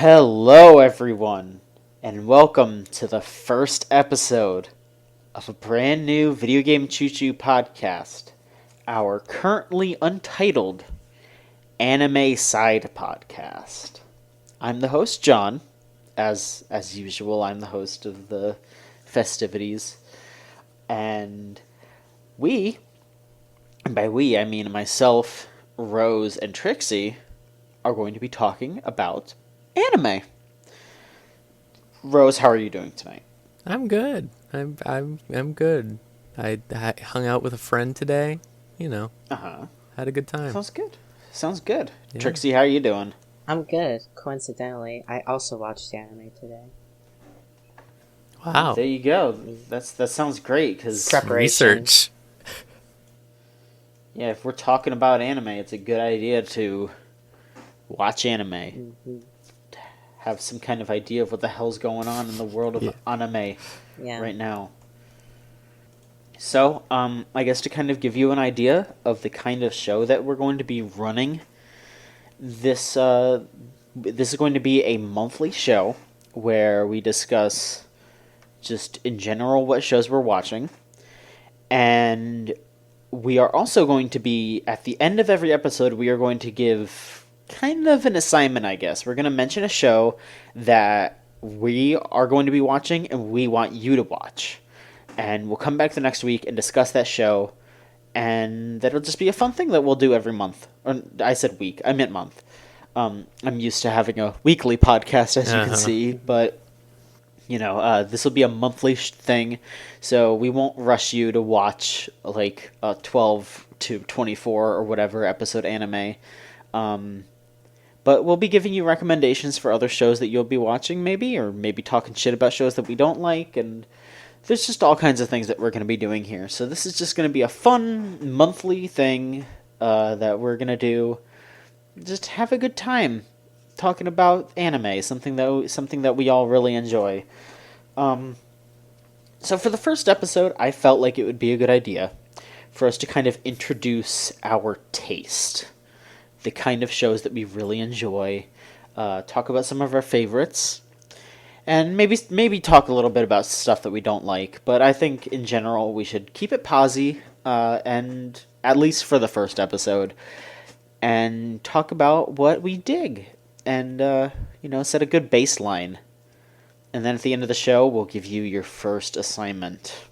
Hello, everyone, and welcome to the first episode of a brand new Video Game Choo podcast, our currently untitled anime side podcast. I'm the host, John. As usual, I'm the host of the festivities, and and by we I mean myself, Rose, and Trixie, are going to be talking about anime. Rose, how are you doing tonight? I'm good. I'm good. I hung out with a friend today. Uh-huh. Had a good time. Sounds good. Yeah. Trixie, how are you doing? I'm good. Coincidentally, I also watched anime today. Wow. There you go. That sounds great because Preparation. Research. yeah, if we're talking about anime, it's a good idea to watch anime. Mm-hmm. Have some kind of idea of what the hell's going on in the world of anime right now. So, I guess to kind of give you an idea of the kind of show that we're going to be running, this is going to be a monthly show where we discuss just in general what shows we're watching, and we are also going to be, at the end of every episode, we are going to give kind of an assignment, I guess. We're going to mention a show that we are going to be watching and we want you to watch. And we'll come back the next week and discuss that show, and that'll just be a fun thing that we'll do every month. Or I said week, I meant month. I'm used to having a weekly podcast, as you can see, but this will be a monthly thing, so we won't rush you to watch like a 12 to 24 or whatever episode anime. But we'll be giving you recommendations for other shows that you'll be watching, maybe, or maybe talking shit about shows that we don't like, and there's just all kinds of things that we're going to be doing here. So this is just going to be a fun monthly thing that we're going to do. Just have a good time talking about anime, something that we all really enjoy. So for the first episode, I felt like it would be a good idea for us to kind of introduce our taste, the kind of shows that we really enjoy, talk about some of our favorites, and maybe talk a little bit about stuff that we don't like. But I think in general we should keep it posy, and at least for the first episode, and talk about what we dig, and set a good baseline. And then at the end of the show, we'll give you your first assignment.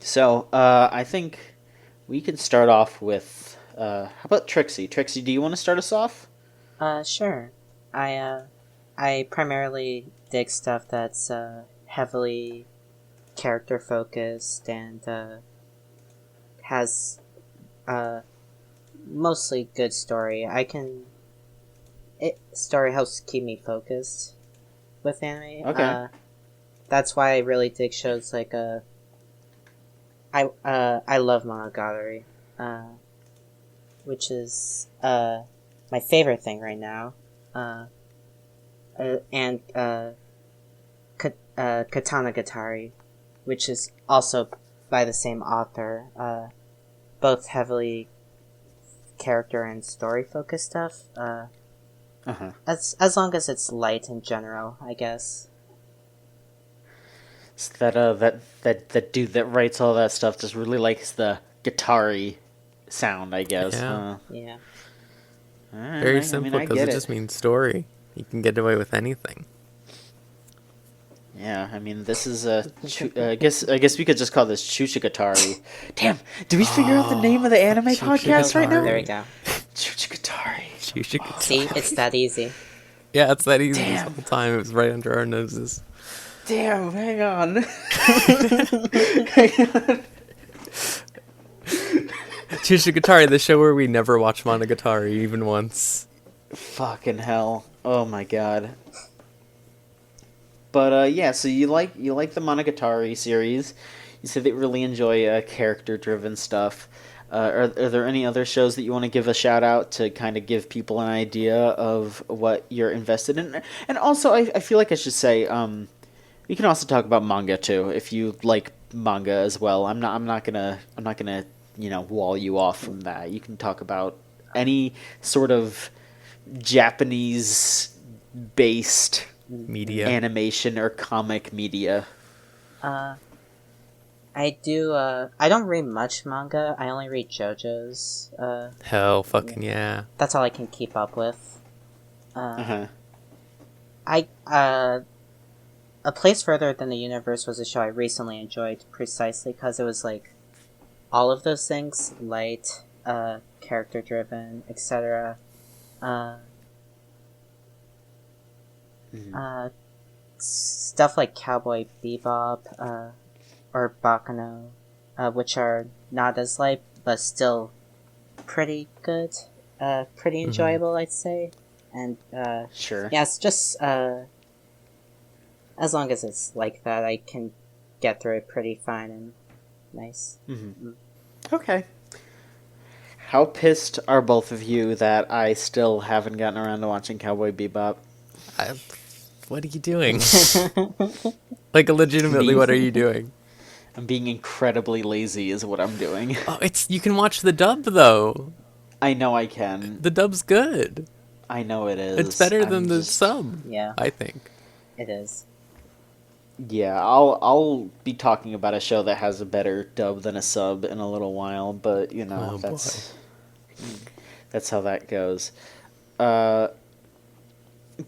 So I think we can start off with how about Trixie? Trixie, do you want to start us off? Sure. I primarily dig stuff that's heavily character focused and has mostly good story. Story helps keep me focused with anime. Okay. That's why I really dig shows like I love Monogatari, which is my favorite thing right now. And Katanagatari, which is also by the same author. Both heavily character and story focused stuff. As long as it's light in general, I guess. So that dude that writes all that stuff just really likes the guitar-y sound, I guess. Yeah. Right, Very simple, because it just means story. You can get away with anything. Yeah, I mean, this is I guess we could just call this Choochagatari. Damn, did we figure out the name of the anime podcast right now? There we go. Choochagatari. See, it's that easy. Yeah, it's that easy. Damn. This whole time. It was right under our noses. Damn, hang on. Choochagatari, the show where we never watch Monogatari even once. Fucking hell. Oh my god. But yeah, so you like the Monogatari series. You said that you really enjoy character-driven stuff. Are there any other shows that you want to give a shout out to kind of give people an idea of what you're invested in? And also, I feel like I should say, you can also talk about manga too if you like manga as well. I'm not gonna wall you off from that. You can talk about any sort of Japanese based Media. animation or comic media. I do. I don't read much manga. I only read JoJo's. Hell, fucking yeah. That's all I can keep up with. Uh-huh. A Place Further Than the Universe was a show I recently enjoyed precisely because it was like all of those things, light, character driven, etc. Stuff like Cowboy Bebop, or Baccano, which are not as light but still pretty good, pretty enjoyable, I'd say. And Sure. yeah, it's just as long as it's like that, I can get through it pretty fine and nice. Okay. How pissed are both of you that I still haven't gotten around to watching Cowboy Bebop? What are you doing? Like, legitimately, what are you doing? I'm being incredibly lazy is what I'm doing. Oh, you can watch the dub, though. I know I can. The dub's good. I know it is. It's better than the just- sub, Yeah, I think. it is. Yeah, I'll be talking about a show that has a better dub than a sub in a little while, but you know, Oh, that's how that goes.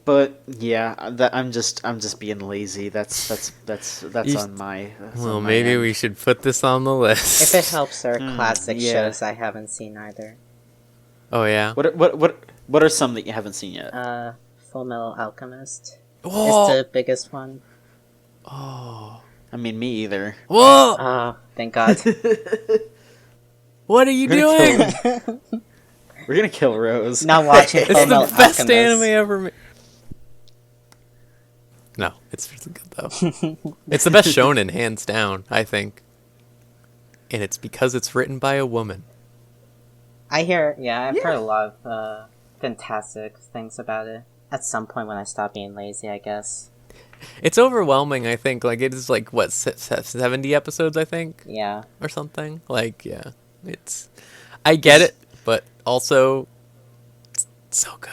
But yeah, I'm just being lazy. That's on my. Well, maybe we should put this on the list. If it helps, there are classic yeah. shows I haven't seen either. Oh, yeah? What are some that you haven't seen yet? Full Metal Alchemist Whoa! is the biggest one. Oh. I mean, me either. Whoa! Oh, thank God. What are you doing? We're gonna kill Rose. Not watching Full It's Metal the best Alchemist. anime ever made. No, it's really good, though. It's the best shonen, hands down, I think. And it's because it's written by a woman. I've heard a lot of fantastic things about it. At some point when I stop being lazy, I guess. It's overwhelming, I think. Like, it is, like, what, 70 episodes, I think? Yeah. Or something? Like, yeah. I get it, but also, it's so good.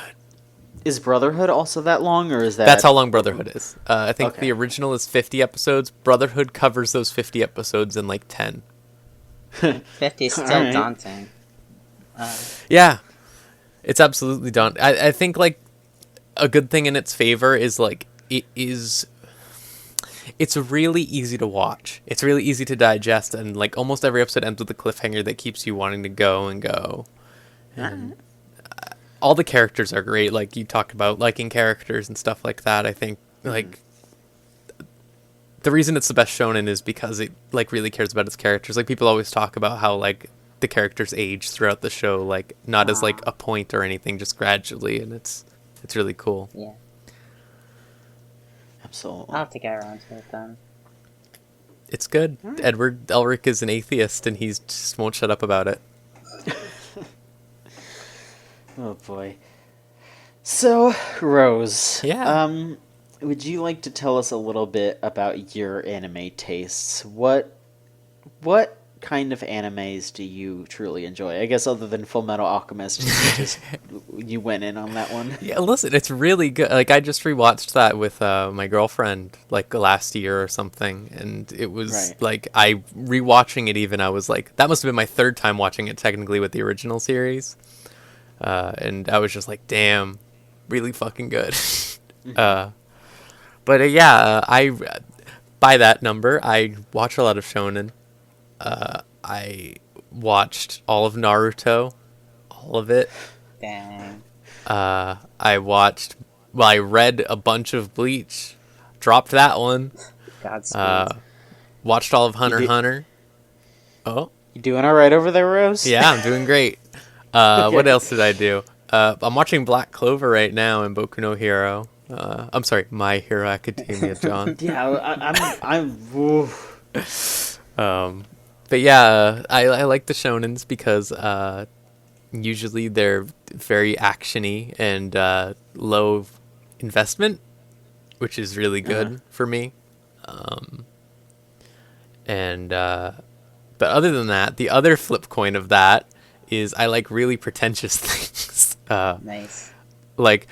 Is Brotherhood also that long, or is that? That's how long Brotherhood is. I think Okay. the original is 50 episodes. Brotherhood covers those 50 episodes in, like, 10. 50 is still Alright. daunting. Yeah. It's absolutely done. I think, like, a good thing in its favor is, like, it's really easy to watch. It's really easy to digest, and, like, almost every episode ends with a cliffhanger that keeps you wanting to go and go. And all the characters are great. Like, you talked about liking characters and stuff like that. I think, like, the reason it's the best shonen is because it, like, really cares about its characters. Like, people always talk about how, like, the characters age throughout the show, like, not as, like, a point or anything, just gradually, and it's really cool. Yeah. Absolutely. I'll have to get around to it then. It's good. Edward Elric is an atheist, and he just won't shut up about it. Oh boy. So, Rose. Yeah. Would you like to tell us a little bit about your anime tastes? What kind of animes do you truly enjoy? I guess other than Full Metal Alchemist, you went in on that one. Yeah, listen, it's really good. Like, I just rewatched that with my girlfriend, like, last year or something, and it was, Right. like, rewatching it even, I was like, that must have been my third time watching it, technically, with the original series. And I was just like, damn, really fucking good. But yeah, by that number, I watch a lot of shonen. I watched all of Naruto, all of it. Dang. I read a bunch of Bleach, dropped that one. Godspeed. Watched all of Hunter x did- Hunter. Oh, You doing all right over there, Rose? yeah, I'm doing great. What else did I do? I'm watching Black Clover right now and Boku no Hero. I'm sorry, My Hero Academia, John. Yeah, I'm. Oof. But yeah, I like the shonens because usually they're very actiony and low investment, which is really good for me. But other than that, the other flip coin of that is I like really pretentious things. Nice. Like,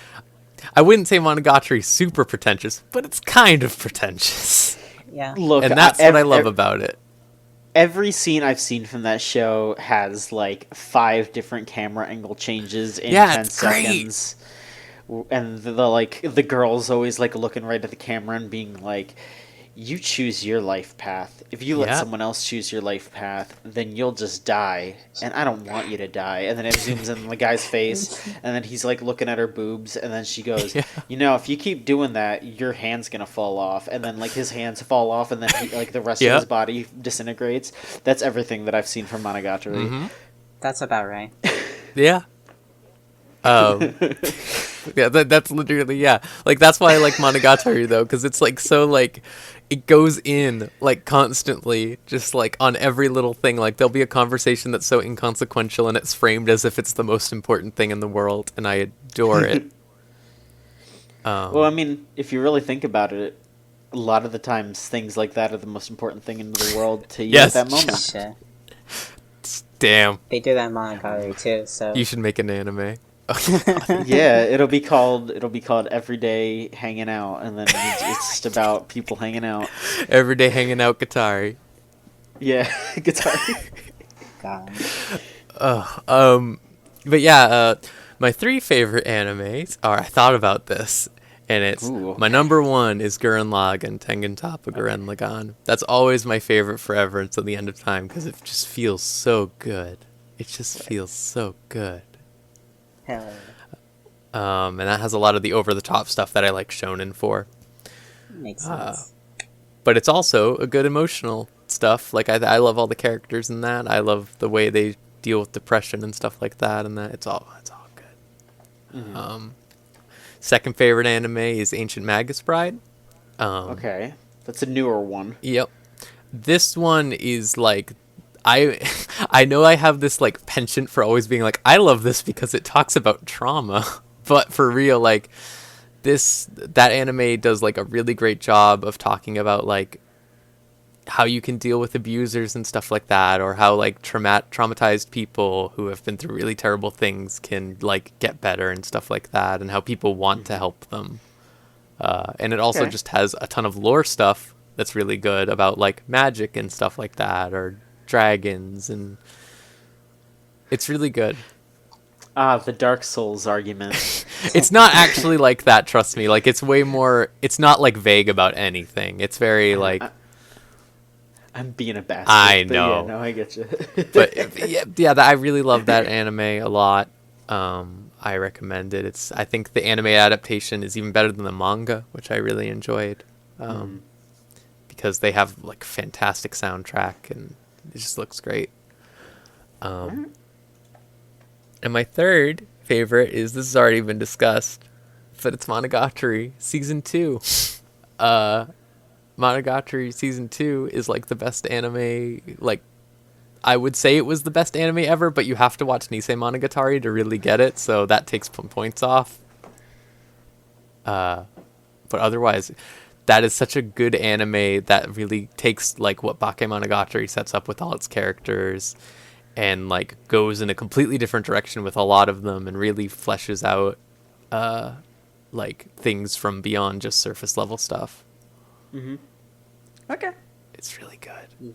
I wouldn't say Monogatari is super pretentious, but it's kind of pretentious. Yeah. Look, And that's what I love about it. Every scene I've seen from that show has like 5 different camera angle changes in 10 it's great. seconds. And the girl's always like looking right at the camera and being like, you choose your life path. If you let Yeah. someone else choose your life path, then you'll just die. And I don't want you to die. And then it zooms in on the guy's face, and then he's like looking at her boobs, and then she goes, Yeah. if you keep doing that, your hand's gonna fall off. And then like his hands fall off, and then like the rest Yeah. of his body disintegrates. That's everything that I've seen from Monogatari. Mm-hmm. That's about right. Yeah. Yeah, that's literally, yeah. Like, that's why I like Monogatari, though, because it's, like, so, like, it goes in, like, constantly, just, like, on every little thing. Like, there'll be a conversation that's so inconsequential, and it's framed as if it's the most important thing in the world, and I adore it. Well, I mean, if you really think about it, a lot of the times things like that are the most important thing in the world to you Yes. at that moment. Shit. Damn. They do that in Monogatari too, so You should make an anime. Yeah, it'll be called Everyday Hanging Out, and then it's just about people hanging out. Everyday hanging out Katari. Yeah, guitar. God. But yeah, my 3 favorite animes are, I thought about this, and it's, Ooh. my number 1 is Gurren Lagann, Tengen Toppa Gurren Lagann. That's always my favorite forever until the end of time, because it just feels so good. It just feels so good. Hell yeah. And that has a lot of the over-the-top stuff that I like shonen for. Makes sense. But it's also a good emotional stuff. Like, I love all the characters in that. I love the way they deal with depression and stuff like that, and that it's all good. Mm-hmm. Second favorite anime is Ancient Magus Bride. Okay, that's a newer one. Yep. This one is like, I know I have this like penchant for always being like, I love this because it talks about trauma, but for real, like that anime does like a really great job of talking about like how you can deal with abusers and stuff like that, or how like traumatized people who have been through really terrible things can like get better and stuff like that, and how people want to help them. And it also just has a ton of lore stuff that's really good about like magic and stuff like that, or dragons, and it's really good. The Dark Souls argument. It's not actually like that, trust me. Like, it's way more, it's not like vague about anything. It's very like, I'm being a bastard. I but know. Yeah, no, I get you. but yeah, I really love that anime a lot. I recommend it. I think the anime adaptation is even better than the manga, which I really enjoyed. Because they have like fantastic soundtrack, and it just looks great. And my third favorite is, this has already been discussed, but it's Monogatari Season 2. Monogatari Season 2 is like the best anime, like, I would say it was the best anime ever, but you have to watch Nisei Monogatari to really get it, so that takes points off. But otherwise, that is such a good anime that really takes like what Bakemonogatari sets up with all its characters, and like goes in a completely different direction with a lot of them, and really fleshes out like things from beyond just surface level stuff. Mm-hmm. Okay. It's really good.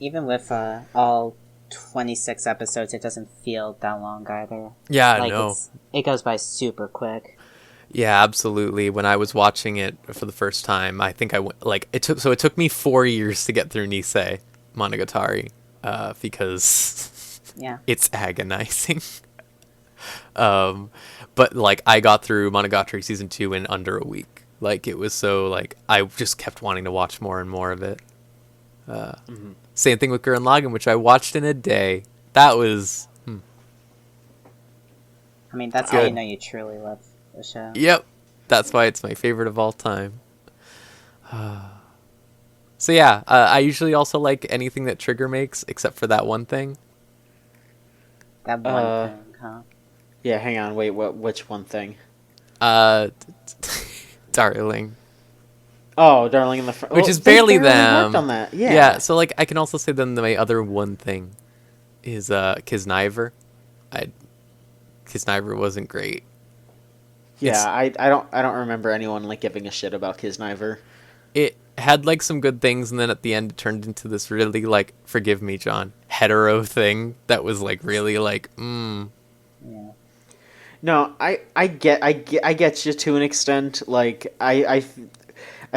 Even with all 26 episodes, it doesn't feel that long either. Yeah, Like, no. it goes by super quick. Yeah, absolutely. When I was watching it for the first time, I think I went like it took me 4 years to get through Nisei Monogatari, because Yeah. it's agonizing. But like I got through Monogatari Season 2 in under a week. Like, it was so like I just kept wanting to watch more and more of it. Same thing with Gurren Lagann, which I watched in a day. That was I mean, that's how Good. you know you truly love the show. Yep. That's why it's my favorite of all time. So yeah, I usually also like anything that Trigger makes, except for that one thing. That one thing, huh? Yeah, hang on. Wait, which one thing? Darling. Oh, Darling in the Franxx. Which is barely them. Worked on that. Yeah. Yeah, so like I can also say then my other one thing is Kisniver. Kisniver wasn't great. Yeah, I don't remember anyone like giving a shit about Kisniver. It had like some good things, and then at the end it turned into this really like, forgive me, John, hetero thing that was like really like, Yeah. No, I get you to an extent. Like I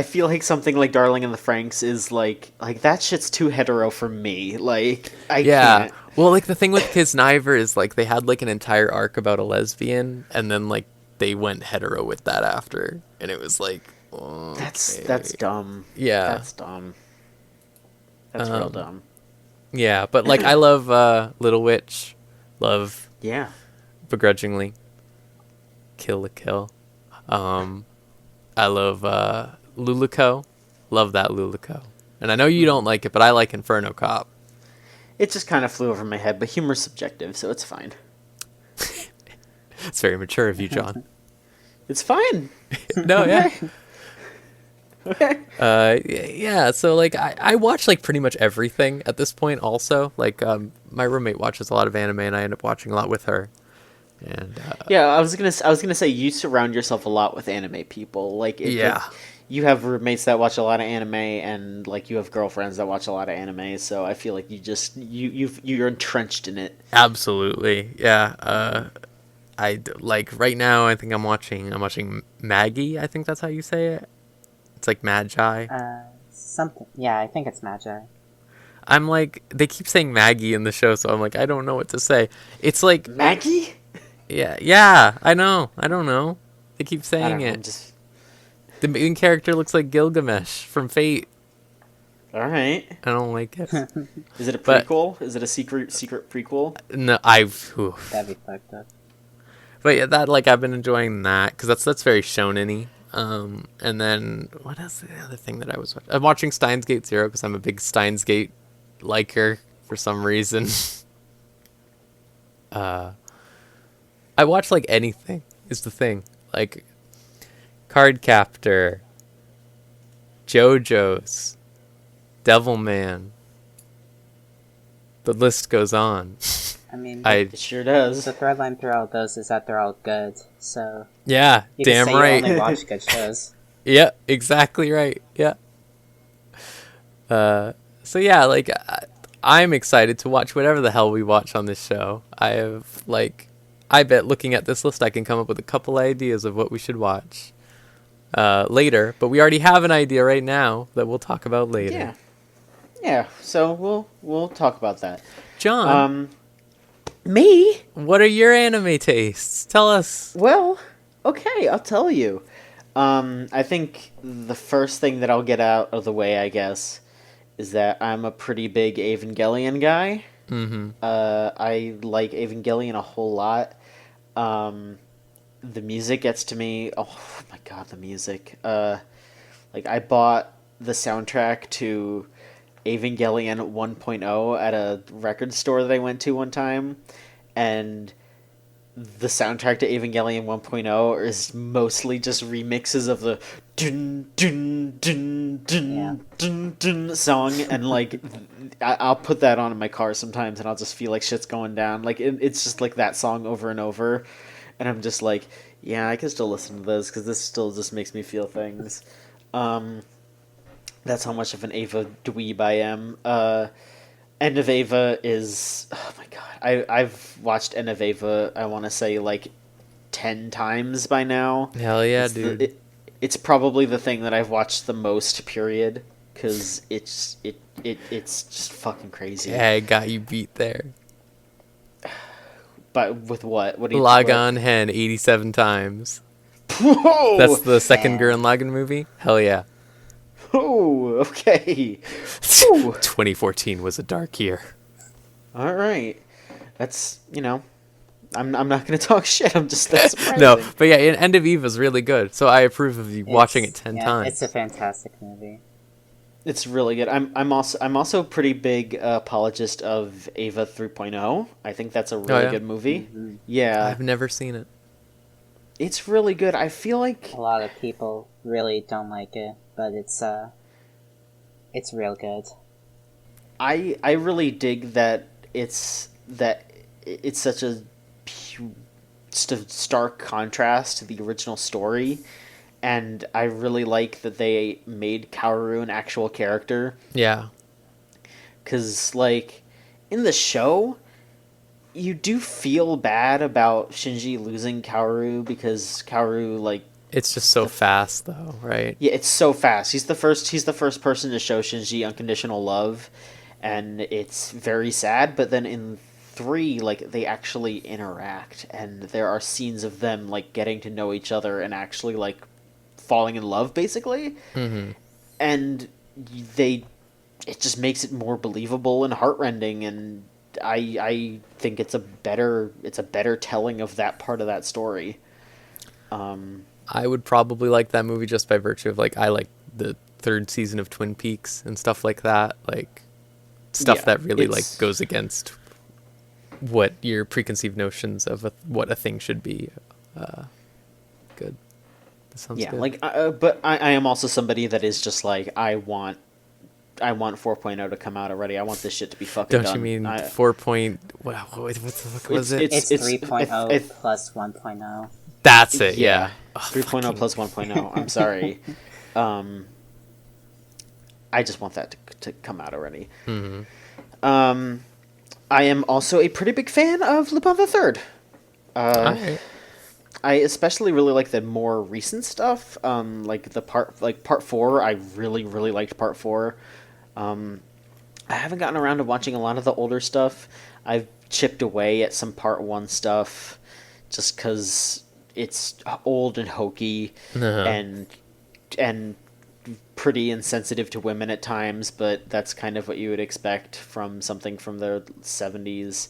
feel like something like Darling in the Franxx is like that shit's too hetero for me. Like I yeah. can't. Well, like the thing with Kisniver is like they had like an entire arc about a lesbian, and then like they went hetero with that after, and it was like, That's okay. dumb. Yeah. That's dumb. That's real dumb. Yeah, but like I love Little Witch, love Yeah. Begrudgingly, Kill la Kill. I love Luluco, love that Luluco, and I know you don't like it, but I like Inferno Cop. It just kind of flew over my head, but humor's subjective, so it's fine. It's very mature of you, John. It's fine. No, yeah. Okay. Yeah, so like I watch like pretty much everything at this point also. Like my roommate watches a lot of anime and I end up watching a lot with her. And Yeah, I was gonna say you surround yourself a lot with anime people. Yeah. You have roommates that watch a lot of anime, and like you have girlfriends that watch a lot of anime. So I feel like you're entrenched in it. absolutely. Yeah. Like right now I think I'm watching Maggie, I think that's how you say it. It's like Magi. Something. Yeah, I think it's Magi. I'm like they keep saying Maggie in the show, so I'm like I don't know what to say. It's like Maggie? yeah, I know. I don't know. They keep I saying don't know. it. The main character looks like Gilgamesh from Fate. All right. I don't like it. Is it a But- prequel? Is it a secret prequel? No, That'd be fucked up. but yeah, that like I've been enjoying that because that's very shonen-y. And then what else? The other thing that I was watching? I'm watching Steins Gate Zero because I'm a big Steins Gate liker for some reason. I watch like anything is the thing, like Cardcaptor, JoJo's, Devilman. The list goes on. I mean, It sure does. the thread line through all those is that they're all good. So Yeah, you damn can say right. you only watch good shows. Yeah, exactly right. Yeah. So yeah, like I'm excited to watch whatever the hell we watch on this show. I bet looking at this list I can come up with a couple ideas of what we should watch later, but we already have an idea right now that we'll talk about later. Yeah. Yeah. So we'll talk about that. John, Me? what are your anime tastes? Tell us. Well, okay, I'll tell you. I think the first thing that I'll get out of the way, I guess, is that I'm a pretty big Evangelion guy. Mm-hmm. I like Evangelion a whole lot. The music gets to me. Oh my god, the music. Like I bought the soundtrack to Evangelion 1.0 at a record store that I went to one time, and the soundtrack to Evangelion 1.0 is mostly just remixes of the dun dun dun dun dun dun song, and like I'll put that on in my car sometimes, and I'll just feel like shit's going down. Like it's just like that song over and over, and I'm just like, yeah, I can still listen to this because this still just makes me feel things. That's how much of an Ava dweeb I am. End of Ava is, oh my god, I've watched End of Ava, I want to say like 10 times by now. Hell yeah, It's dude. it's probably the thing that I've watched the most, period, because it's just fucking crazy. Yeah, I got you beat there. But with what? What do you Lagan Hen 87 times. Whoa! That's the second Gurren Lagann movie? Hell yeah. Oh, okay. Whew. 2014 was a dark year. All right. That's, I'm not going to talk shit. I'm just that's surprising. No, but yeah, End of Eve is really good. So I approve of you watching it 10 yeah, times. It's a fantastic movie. It's really good. I'm also a pretty big apologist of Ava 3.0. I think that's a really yeah? good movie. Mm-hmm. Yeah. I've never seen it. It's really good. I feel like A lot of people really don't like it, but it's real good. I really dig that it's such a just a stark contrast to the original story, and I really like that they made Kaoru an actual character. Yeah. Because, like, in the show, you do feel bad about Shinji losing Kaoru because Kaoru, like, It's just so fast, though, right? yeah, it's so fast. He's the first person to show Shinji unconditional love, and it's very sad. But then in 3, like, they actually interact, and there are scenes of them, like, getting to know each other and actually, like, falling in love, basically. Mm-hmm. And they, it just makes it more believable and heartrending, and I think it's a better telling of that part of that story. I would probably like that movie just by virtue of, like, I like the 3rd season of Twin Peaks and stuff like that. Like, stuff Yeah, that really, like, it's- goes against what your preconceived notions of what a thing should be. Good. That sounds Yeah, good. like, but I am also somebody that is just like, I want 4.0 to come out already. I want this shit to be fucking Don't done. you mean I, 4 point... What the fuck was it? It's 3.0 if- plus 1.0. That's it, yeah. Oh, 3.0 fucking- plus 1.0. I'm sorry. I just want that to come out already. Mhm. I am also a pretty big fan of Lupin the Third. Alright. I especially really like the more recent stuff. Like part 4. I really liked part 4. I haven't gotten around to watching a lot of the older stuff. I've chipped away at some part 1 stuff, just because it's old and hokey Uh-huh. and pretty insensitive to women at times, but that's kind of what you would expect from something from the 70s.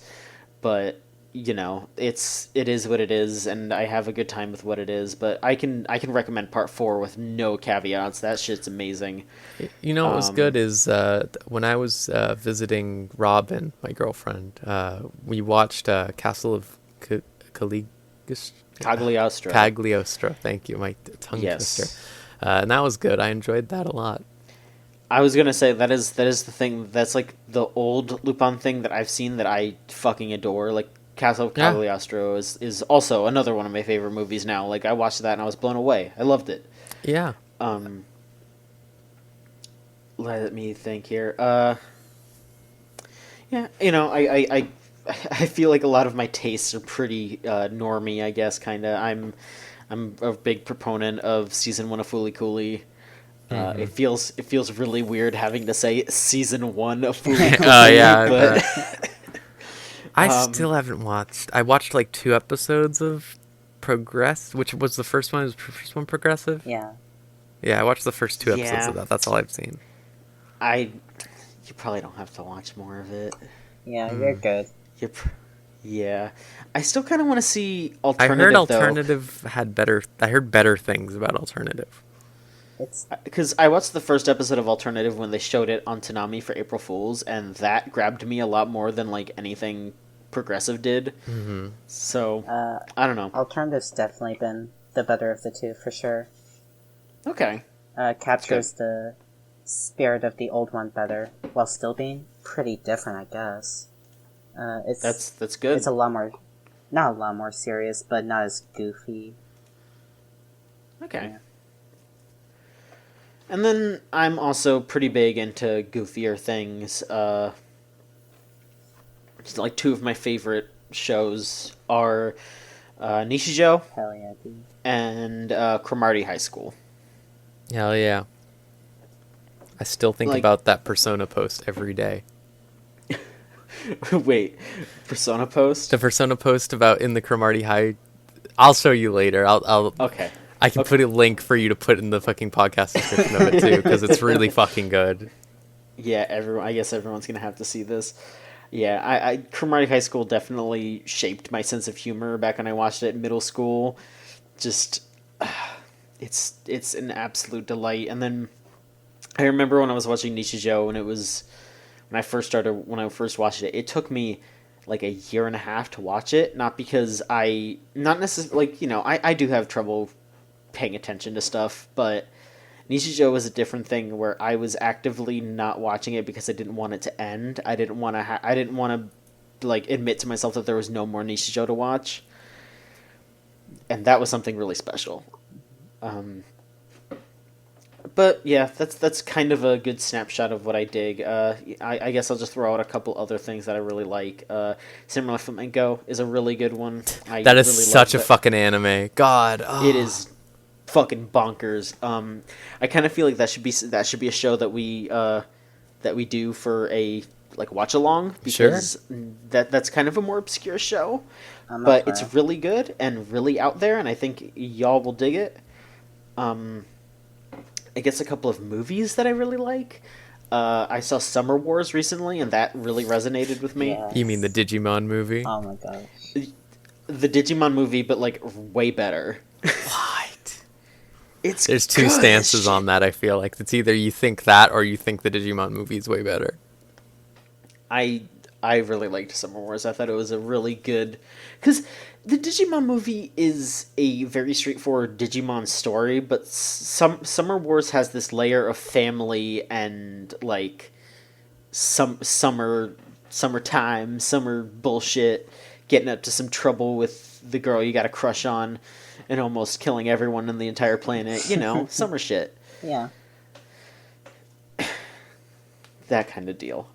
But you know, it is what it is, and I have a good time with what it is. But I can recommend part 4 with no caveats. That shit's amazing. You know what was good is when I was visiting Robin, my girlfriend, we watched Castle of Cagliostro. Cagliostro. Thank you, my tongue Yes. twister. And that was good. I enjoyed that a lot. I was gonna say that is the thing. That's like the old Lupin thing that I've seen that I fucking adore. Like Castle of Yeah. Cagliostro is also another one of my favorite movies now. Like I watched that and I was blown away. I loved it. Yeah. Let me think here. Yeah, you know, I feel like a lot of my tastes are pretty normy, I guess, kind of. I'm a big proponent of season 1 of Fooly Cooly. It feels really weird having to say season 1 of Fooly Cooly. Oh, yeah, I but I still haven't watched. I watched like 2 episodes of Progress, which was the first one. Was the first one Progressive? Yeah. Yeah, I watched the first 2 episodes Yeah. of that. That's all I've seen. you probably don't have to watch more of it. Yeah, you're good. Yeah, I still kind of want to see I alternative. heard though. Alternative had better. I heard better things about Alternative. It's Because I watched the first episode of Alternative when they showed it on Toonami for April Fools, and that grabbed me a lot more than like anything Progressive did. Mm-hmm. So I don't know. Alternative's definitely been the better of the two for sure. Okay, Captures the spirit of the old one better, while still being pretty different, I guess. It's that's good. It's a lot more, not a lot more serious, but not as goofy. Okay. Yeah. And then I'm also pretty big into goofier things. Like 2 of my favorite shows are Nishijo Hell yeah, dude. and Cromartie High School. Hell yeah. I still think Like- about that Persona post every day. Wait, Persona Post? The Persona post about in the Cromartie High. I'll show you later. I'll Okay. I can put a link for you to put in the fucking podcast description of it too, because it's really fucking good. Yeah, I guess everyone's gonna have to see this. Yeah, I Cromartie High School definitely shaped my sense of humor back when I watched it in middle school. Just, it's an absolute delight. And then I remember when I was watching Nishijo, and when I first watched it, it took me like a year and a half to watch it. Not because not necessarily, like, you know, I do have trouble paying attention to stuff, but Nishijo was a different thing where I was actively not watching it because I didn't want it to end. I didn't want to like admit to myself that there was no more Nishijo to watch. and that was something really special. But yeah, that's kind of a good snapshot of what I dig. I guess I'll just throw out a couple other things that I really like. Samurai Flamenco is a really good one. I That is really such a love fucking anime. God, it is fucking bonkers. I kind of feel like that should be a show that we do for a like watch along, because that's kind of a more obscure show, but it's really good and really out there, and I think y'all will dig it. I guess a couple of movies that I really like. I saw Summer Wars recently, and that really resonated with me. Yes. You mean the Digimon movie? Oh my gosh. The Digimon movie, but like way better. What? There's two stances on that. I feel like it's either you think that or you think the Digimon movie is way better. I really liked Summer Wars. I thought it was a really good, because the Digimon movie is a very straightforward Digimon story, but Summer Wars has this layer of family and like summertime, summer bullshit, getting up to some trouble with the girl you got a crush on, and almost killing everyone on the entire planet. You know, summer shit. Yeah. That kind of deal.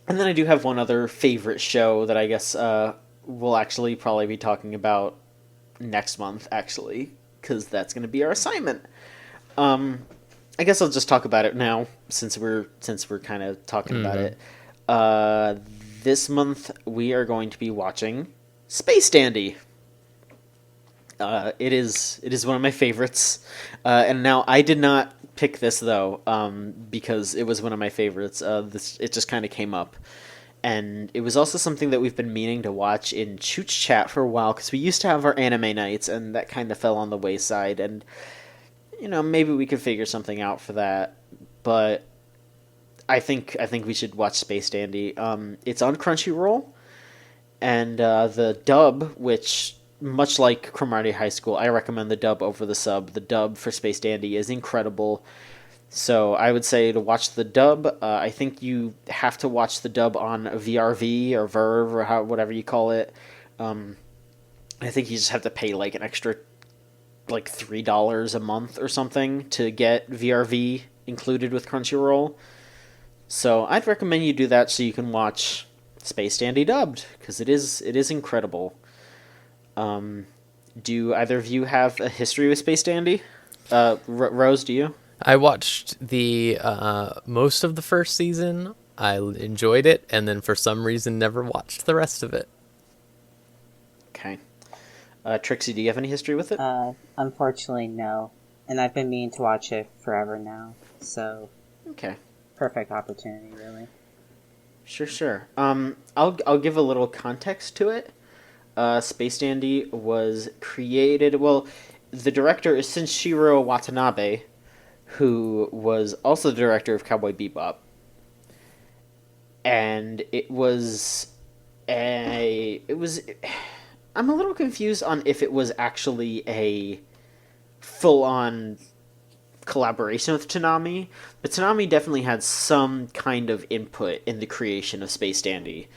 And then I do have one other favorite show that I guess we'll actually probably be talking about next month, actually, because that's going to be our assignment. I guess I'll just talk about it now, since we're kind of talking about it. This month we are going to be watching Space Dandy. It is one of my favorites, and now I did not pick this though, because it was one of my favorites. It just kind of came up, and it was also something that we've been meaning to watch in Chooch Chat for a while, because we used to have our anime nights, and that kind of fell on the wayside. And maybe we could figure something out for that, but I think we should watch Space Dandy. It's on Crunchyroll, and the dub, which, much like Cromartie High School, I recommend the dub over the sub. The dub for Space Dandy is incredible. So I would say to watch the dub. I think you have to watch the dub on VRV or Verve or whatever you call it. I think you just have to pay like an extra like $3 a month or something to get VRV included with Crunchyroll. So I'd recommend you do that so you can watch Space Dandy dubbed, because it is incredible. Do either of you have a history with Space Dandy? Rose, do you? I watched the most of the first season. I enjoyed it, and then for some reason never watched the rest of it. Okay. Trixie, do you have any history with it? Unfortunately, no. And I've been meaning to watch it forever now. So, okay. Perfect opportunity, really. Sure. I'll give a little context to it. Space Dandy was created... Well, the director is Shinshiro Watanabe, who was also the director of Cowboy Bebop. And it was... I'm a little confused on if it was actually a full-on collaboration with Toonami, but Toonami definitely had some kind of input in the creation of Space Dandy.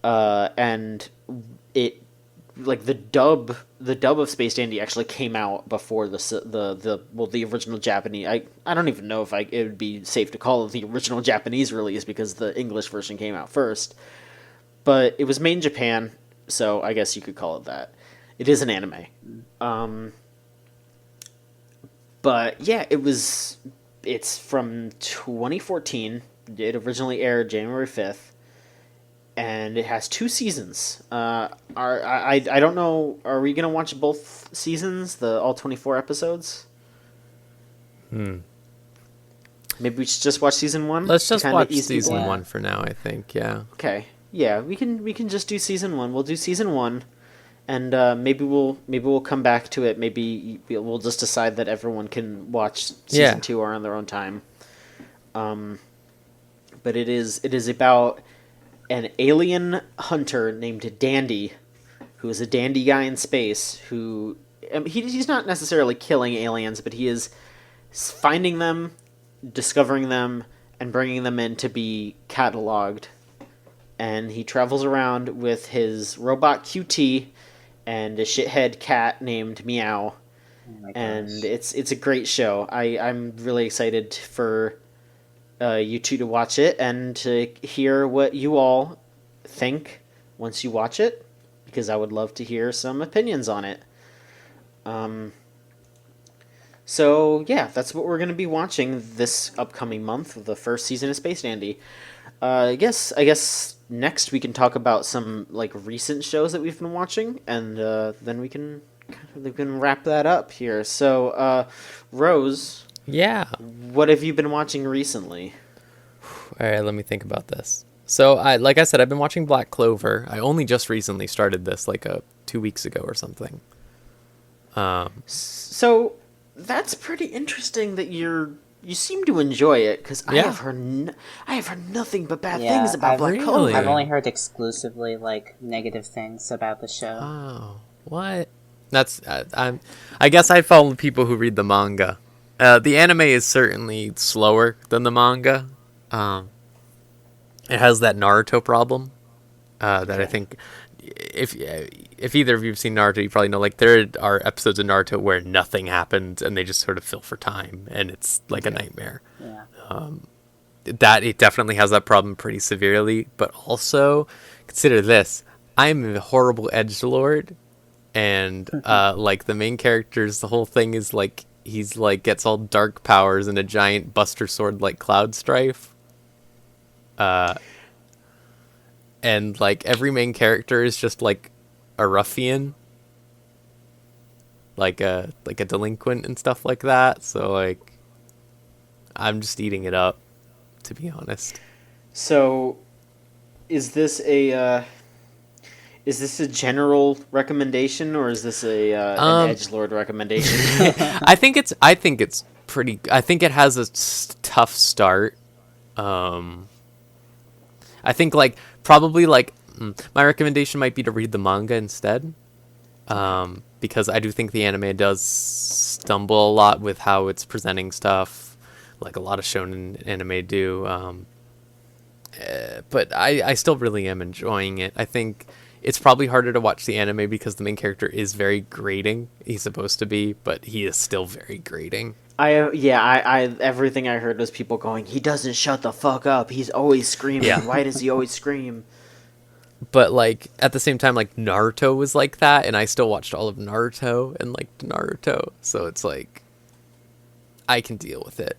And it... Like the dub of Space Dandy actually came out before the original Japanese. I don't even know if it would be safe to call it the original Japanese release, because the English version came out first. But it was made in Japan, so I guess you could call it that. It is an anime. But yeah, it's from 2014. It originally aired January 5th. And it has 2 seasons. I don't know. Are we gonna watch both seasons? All 24 episodes? Maybe we should just watch season 1. Let's just watch season 1 for now. I think. Yeah. Okay. Yeah, we can just do season 1. We'll do season 1, and maybe we'll come back to it. Maybe we'll just decide that everyone can watch season 2 or on their own time. But it is about an alien hunter named Dandy, who is a dandy guy in space, who... he's not necessarily killing aliens, but he is finding them, discovering them, and bringing them in to be cataloged. And he travels around with his robot QT and a shithead cat named Meow, Oh my and gosh. it's a great show. I'm really excited for you two to watch it and to hear what you all think once you watch it, because I would love to hear some opinions on it. Um, so yeah, that's what we're gonna be watching this upcoming month, the first season of Space Dandy. I guess next we can talk about some like recent shows that we've been watching, and then we can wrap that up here. So, Rose, Yeah. what have you been watching recently? All right, let me think about this. So, like I said, I've been watching Black Clover. I only just recently started this, like 2 weeks ago or something. So that's pretty interesting that you seem to enjoy it, because Yeah. I have heard nothing but bad Yeah, things about I've- Black Really? Clover. I've only heard exclusively like negative things about the show. Oh, what? That's I guess I follow people who read the manga. The anime is certainly slower than the manga. It has that Naruto problem. That I think if either of you've seen Naruto, you probably know like there are episodes of Naruto where nothing happens and they just sort of fill for time and it's like a nightmare. Yeah. That it definitely has that problem pretty severely, but also consider this: I'm a horrible edgelord, and like the main character's the whole thing is like he's like gets all dark powers and a giant buster sword like Cloud Strife. And like every main character is just like a ruffian, like a delinquent and stuff like that. So like I'm just eating it up, to be honest. So, is this a general recommendation, or is this an edgelord recommendation? I think it's pretty. I think it has a tough start. I think like probably like my recommendation might be to read the manga instead, because I do think the anime does stumble a lot with how it's presenting stuff, like a lot of shonen anime do. But I still really am enjoying it. I think it's probably harder to watch the anime because the main character is very grating. He's supposed to be, but he is still very grating. I everything I heard was people going, he doesn't shut the fuck up. He's always screaming. Yeah. Why does he always scream? But like at the same time, like Naruto was like that, and I still watched all of Naruto and liked Naruto, so it's like I can deal with it.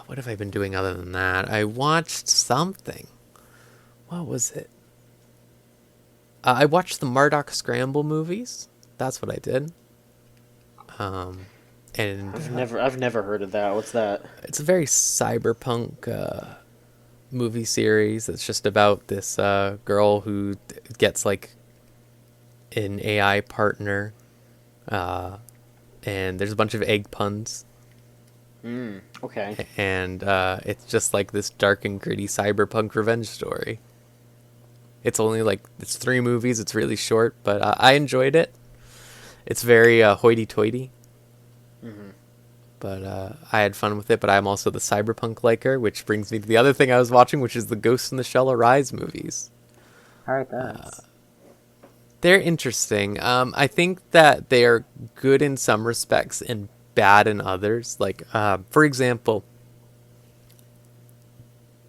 What have I been doing other than that? I watched something. What was it? I watched the Murdoch Scramble movies. That's what I did. And I've never heard of that. What's that? it's a very cyberpunk movie series. It's just about this girl who gets like an AI partner, and there's a bunch of egg puns, Okay. and it's just like this dark and gritty cyberpunk revenge story. It's only like it's 3 movies. It's really short, but I enjoyed it. It's very hoity-toity. But I had fun with it, but I'm also the cyberpunk liker, which brings me to the other thing I was watching, which is the Ghost in the Shell Arise movies. How are those? They're interesting. I think that they are good in some respects and bad in others. Like, for example,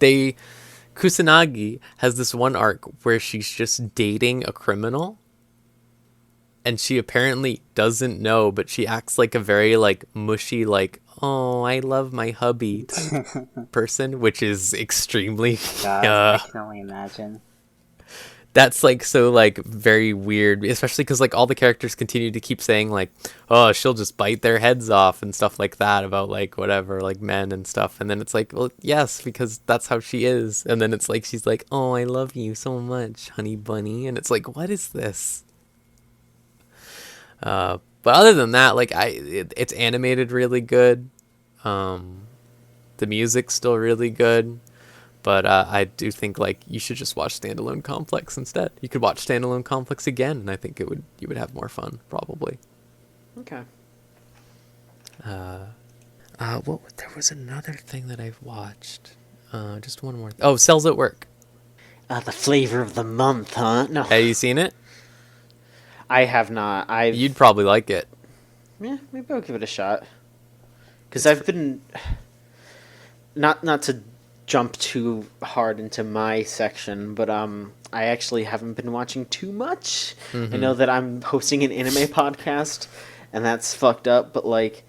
Kusanagi has this one arc where she's just dating a criminal, and she apparently doesn't know, but she acts like a very like mushy, like, oh, I love my hubby person, which is extremely God, I can only imagine. that's like so like very weird, especially because like all the characters continue to keep saying like, oh, she'll just bite their heads off and stuff like that about like whatever, like men and stuff, and then it's like, well, yes, because that's how she is, and then it's like she's like, oh, I love you so much, honey bunny, and it's like, what is this? But other than that, like it's animated really good. The music's still really good. But I do think like you should just watch Standalone Complex instead. You could watch Standalone Complex again, and I think you would have more fun probably. Okay. There was another thing that I've watched. Just one more. Oh, Cells at Work. The flavor of the month, huh? No, Have you seen it? I have not. You'd probably like it. Yeah, maybe I'll give it a shot. Because I've been not to jump too hard into my section, but I actually haven't been watching too much. I know that I'm hosting an anime podcast, and that's fucked up. But like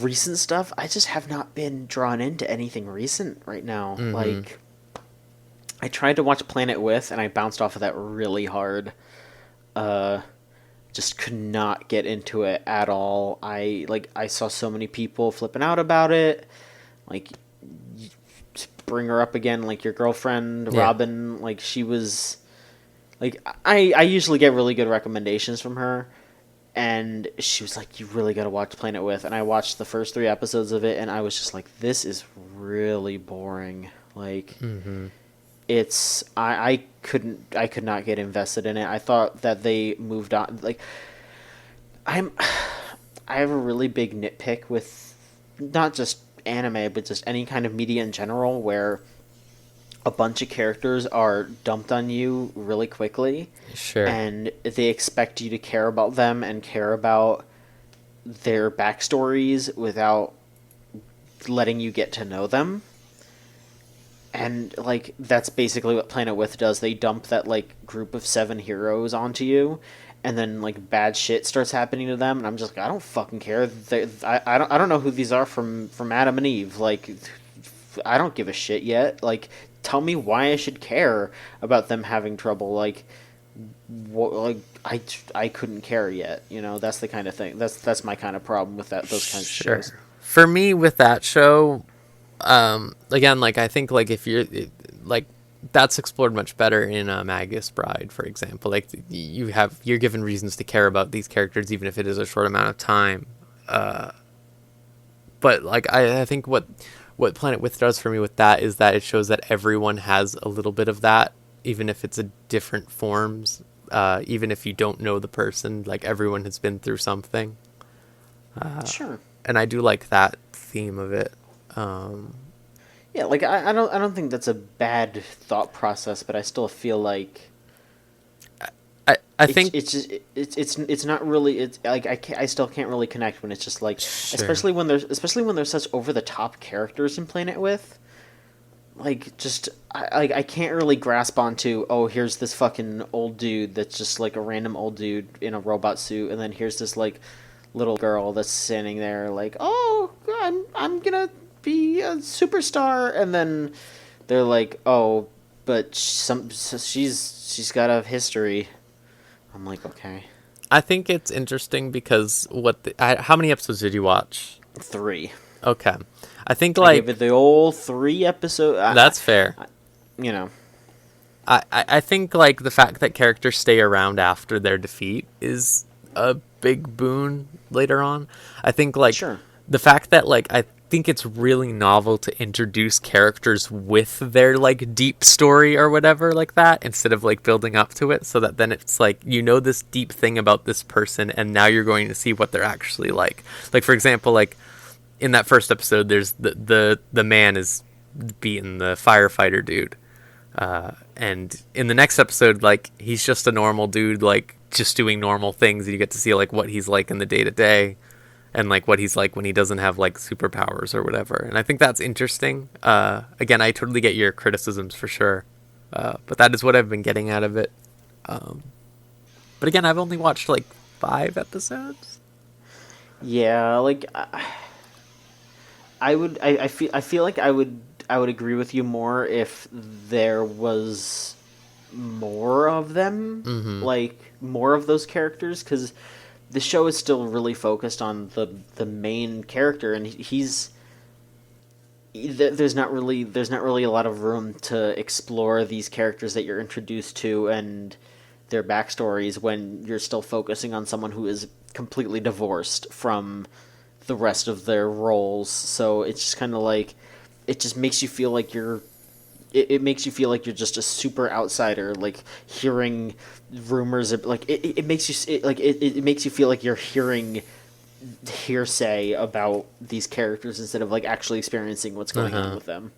recent stuff, I just have not been drawn into anything recent right now. Like I tried to watch Planet With, and I bounced off of that really hard. Just could not get into it at all. I saw so many people flipping out about it. Like, bring her up again, like your girlfriend Robin. Like she was, like I usually get really good recommendations from her, and she was like, "You really got to watch Planet With." And I watched the first 3 episodes of it, and I was just like, "This is really boring." Like. It's I could not get invested in it. I thought that they moved on. Like I have a really big nitpick with not just anime but just any kind of media in general where a bunch of characters are dumped on you really quickly. Sure. And they expect you to care about them and care about their backstories without letting you get to know them. And, like, that's basically what Planet With does. They dump that, like, group of 7 heroes onto you, and then, like, bad shit starts happening to them, and I'm just like, I don't fucking care. I don't know who these are from Adam and Eve. Like, I don't give a shit yet. Like, tell me why I should care about them having trouble. Like, I couldn't care yet. You know, that's the kind of thing. That's my kind of problem with those kinds of shows. For me, with that show... again, like I think like if you're like that's explored much better in Magus Bride, for example. Like you're given reasons to care about these characters even if it is a short amount of time. But like I think what Planet With does for me with that is that it shows that everyone has a little bit of that, even if it's a different forms. Even if you don't know the person, like everyone has been through something. Sure. And I do like that theme of it. Yeah, like I don't think that's a bad thought process, but I still feel like I think it's not really, it's like I still can't really connect when it's just like especially when there's such over the top characters in Planet With, like just I can't really grasp onto, oh, here's this fucking old dude that's just like a random old dude in a robot suit, and then here's this like little girl that's standing there like, oh, I'm gonna be a superstar, and then they're like, oh, but she's got a history. I'm like, okay. I think it's interesting because how many episodes did you watch? 3. Okay, I think I gave it the old 3 episode. That's fair. You know, I think like the fact that characters stay around after their defeat is a big boon later on. I think like the fact that like I think it's really novel to introduce characters with their like deep story or whatever like that instead of like building up to it, so that then it's like you know this deep thing about this person and now you're going to see what they're actually like. Like for example, like in that first episode there's the man is beating the firefighter dude. And in the next episode, like he's just a normal dude, like just doing normal things, and you get to see like what he's like in the day to day, and like what he's like when he doesn't have like superpowers or whatever. And I think that's interesting. Again, I totally get your criticisms for sure, but that is what I've been getting out of it. But again, I've only watched like 5 episodes. Yeah, like I feel like I would agree with you more if there was more of them, like more of those characters, because the show is still really focused on the main character, and there's not really a lot of room to explore these characters that you're introduced to and their backstories when you're still focusing on someone who is completely divorced from the rest of their roles. So it's just kind of like, it just makes you feel like it makes you feel like you're just a super outsider, like hearing rumors of, like it makes you it makes you feel like you're hearing hearsay about these characters instead of like actually experiencing what's going on with them.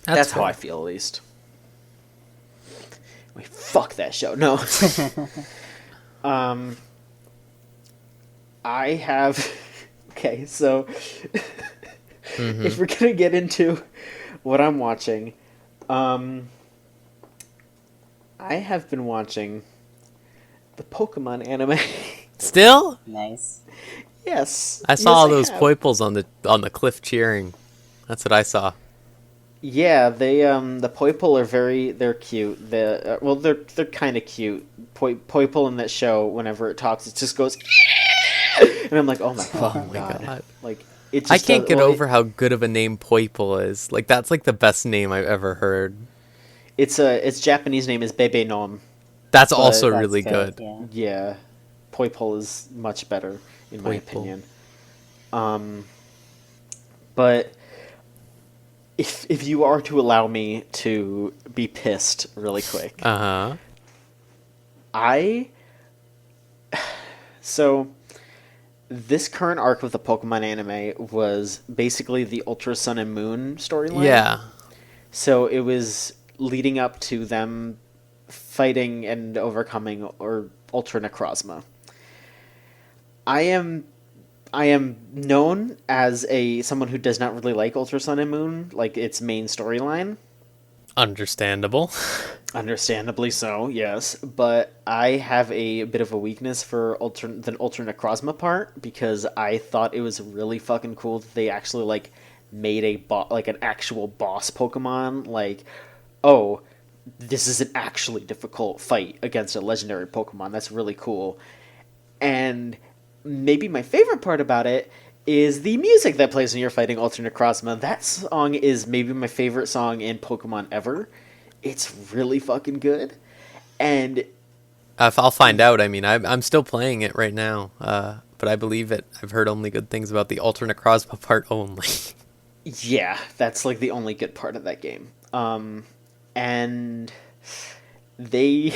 That's how I feel, at least. Wait, fuck that show. No. I have. Okay, so if we're gonna get into what I'm watching, I have been watching the Pokemon anime. Still? Nice. Yes, I saw yes, all I those have. Poiples on the cliff cheering. That's what I saw. Yeah, they the Poiple are they're cute. They're kind of cute. Poiple in that show, whenever it talks, it just goes, and I'm like, oh my fucking my god, God. like it just I can't does, get well, over how good of a name Poiple is. Like that's like the best name I've ever heard. its Japanese name is Bebe Nom, That's but also That's really good. good. Yeah. yeah, Poiple is much better in my Poiple. opinion. But if you are to allow me to be pissed really quick, Uh-huh. I so this current arc of the Pokemon anime was basically the Ultra Sun and Moon storyline. Yeah. So it was leading up to them fighting and overcoming or Ultra Necrozma. I am known as someone who does not really like Ultra Sun and Moon, like its main storyline. Understandable. Understandably so, yes. But I have a bit of a weakness for the Ultra Necrozma part because I thought it was really fucking cool that they actually like made like an actual boss Pokemon. Like, oh, this is an actually difficult fight against a legendary Pokemon. That's really cool. And maybe my favorite part about it is the music that plays when you're fighting Ultra Necrozma. That song is maybe my favorite song in Pokemon ever. It's really fucking good. And I'll find out. I mean, I'm still playing it right now, but I believe it. I've heard only good things about the Ultra Necrozma part only. yeah, that's like the only good part of that game. And they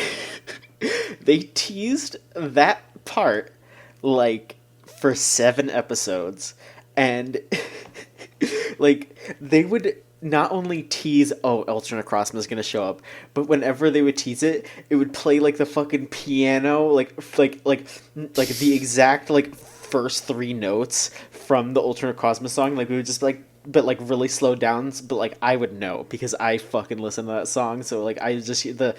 they teased that part like for 7 episodes, and like they would not only tease, oh, Ultra Necrozma is gonna show up, but whenever they would tease it, it would play like the fucking piano, like the exact like first 3 notes from the Ultra Necrozma song. Like we would just like, but like really slow down. But like I would know because I fucking listen to that song. So like I just hear the,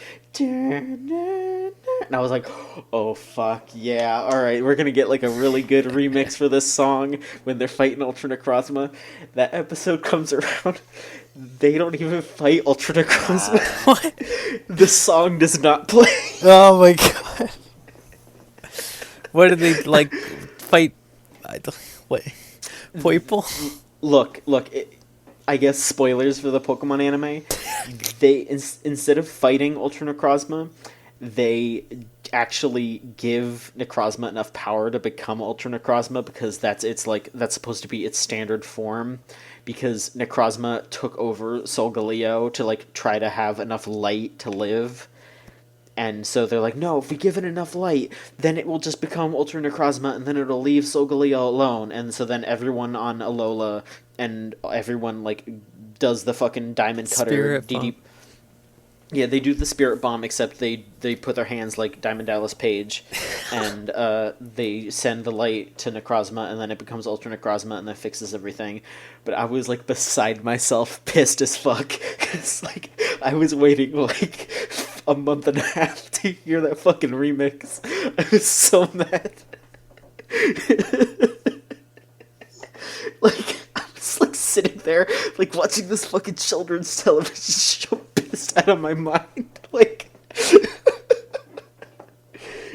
and I was like, oh fuck yeah! All right, we're gonna get like a really good remix for this song when they're fighting Ultra Necrozma. That episode comes around. They don't even fight Ultra Necrozma. What? The song does not play. Oh my god. What do they like fight? What? Poiple? Look. I guess spoilers for the Pokemon anime. They instead of fighting Ultra Necrozma, they actually give Necrozma enough power to become Ultra Necrozma because that's supposed to be its standard form. Because Necrozma took over Solgaleo to like try to have enough light to live. And so they're like, no, if we give it enough light, then it will just become Ultra Necrozma, and then it'll leave Solgaleo alone. And so then everyone on Alola and everyone, like, does the fucking Diamond Cutter Spirit DD. Bomb. Yeah, they do the Spirit Bomb, except they put their hands like Diamond Dallas Page, and they send the light to Necrozma, and then it becomes Ultra Necrozma, and that fixes everything. But I was like beside myself, pissed as fuck, because like I was waiting like a month and a half to hear that fucking remix. I was so mad. Like I was like sitting there, like watching this fucking children's television show, pissed out of my mind. Like,